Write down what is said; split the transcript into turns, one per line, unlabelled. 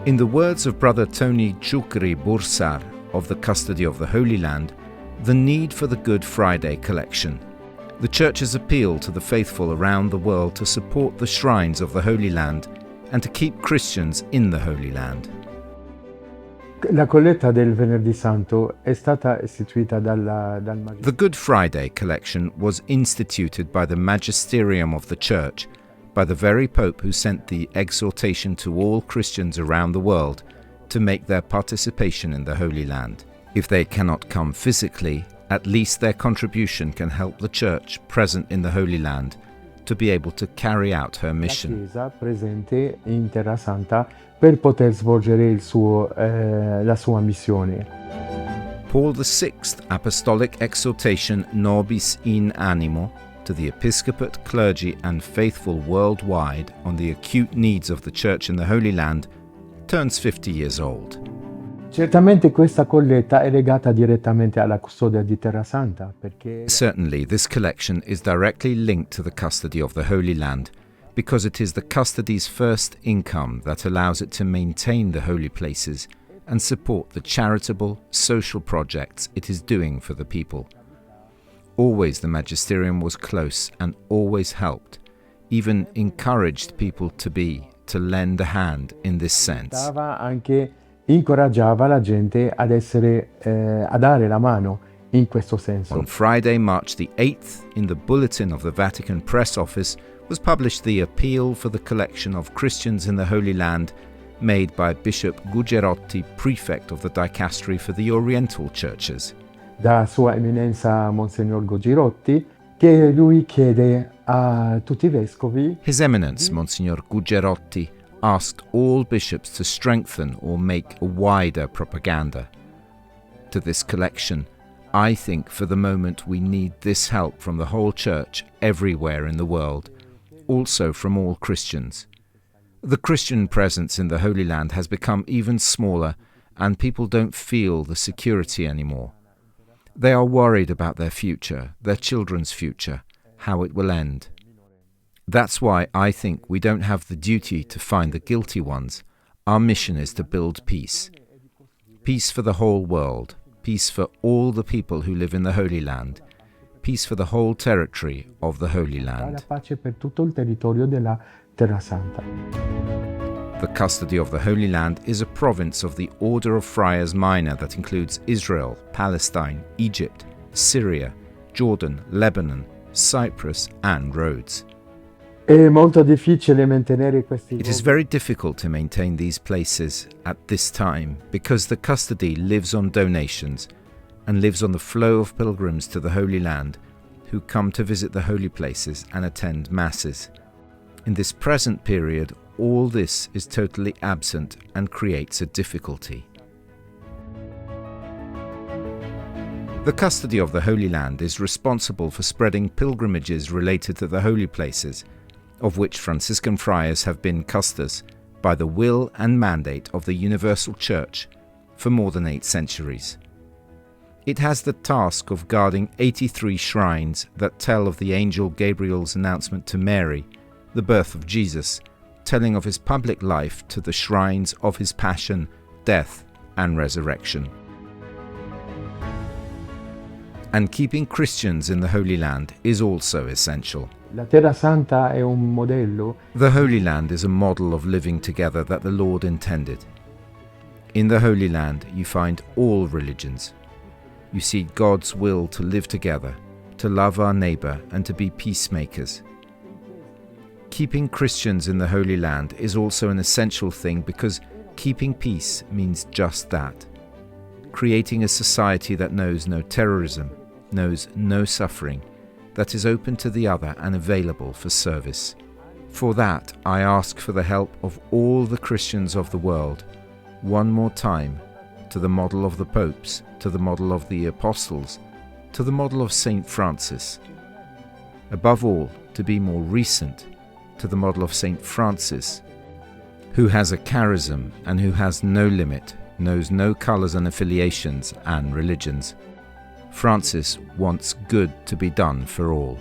In the words of Brother Tony Choucry Bursar of the Custody of the Holy Land, the need for the Good Friday collection. The Church's appeal to the faithful around the world to support the shrines of the Holy Land and to keep Christians in the Holy Land.
La colletta del Venerdì Santo è stata istituita dal
The Good Friday collection was instituted by the magisterium of the Church, by the very Pope who sent the exhortation to all Christians around the world to make their participation in the Holy Land. If they cannot come physically, at least their contribution can help the Church present in the Holy Land to be able to carry out her mission.
La Chiesa presente in Terra Santa per poter svolgere la sua missione.
Paul VI Apostolic Exhortation Nobis in Animo to the episcopate, clergy and faithful worldwide on the acute needs of the Church in the Holy Land turns 50 years old.
Certamente questa colletta è legata direttamente alla custodia di Terra Santa, perché
Certainly this collection is directly linked to the custody of the Holy Land, because it is the custody's first income that allows it to maintain the holy places and support the charitable, social projects it is doing for the people. Always the magisterium was close and always helped, even encouraged people to lend a hand in this sense.
anche incoraggiava la gente ad a dare la mano in questo senso.
On Friday, March the 8th, in the Bulletin of the Vatican Press Office was published the appeal for the collection of Christians in the Holy Land made by Bishop Gugerotti, prefect of the Dicastery for the Oriental Churches.
Da Sua Eminenza Monsignor Gugerotti, che lui chiede a tutti i vescovi.
His Eminence, Monsignor Gugerotti, asked all bishops to strengthen or make a wider propaganda to this collection. I think for the moment we need this help from the whole Church everywhere in the world, also from all Christians. The Christian presence in the Holy Land has become even smaller and people don't feel the security anymore. They are worried about their future, their children's future, how it will end. That's why I think we don't have the duty to find the guilty ones. Our mission is to build peace. Peace for the whole world, peace for all the people who live in the Holy Land, peace for the whole territory of the Holy Land.
La pace per tutto il territorio della Terra Santa.
The custody of the Holy Land is a province of the Order of Friars Minor that includes Israel, Palestine, Egypt, Syria, Jordan, Lebanon, Cyprus and Rhodes.
È molto difficile mantenere questi
It is very difficult to maintain these places at this time because the custody lives on donations and lives on the flow of pilgrims to the Holy Land who come to visit the holy places and attend masses. In this present period, all this is totally absent and creates a difficulty. The custody of the Holy Land is responsible for spreading pilgrimages related to the holy places, of which Franciscan friars have been custodians by the will and mandate of the Universal Church for more than 8 centuries. It has the task of guarding 83 shrines that tell of the angel Gabriel's announcement to Mary, the birth of Jesus, telling of his public life to the shrines of his passion, death and resurrection. And keeping Christians in the Holy Land is also essential.
La Terra Santa è un modello.
The Holy Land is a model of living together that the Lord intended. In the Holy Land you find all religions. You see God's will to live together, to love our neighbour and to be peacemakers. Keeping Christians in the Holy Land is also an essential thing because keeping peace means just that. Creating a society that knows no terrorism, knows no suffering, that is open to the other and available for service. For that, I ask for the help of all the Christians of the world, one more time, to the model of the popes, to the model of the apostles, to the model of Saint Francis. Above all, to be more recent, to the model of Saint Francis, who has a charism and who has no limit, knows no colours and affiliations and religions. Francis wants good to be done for all.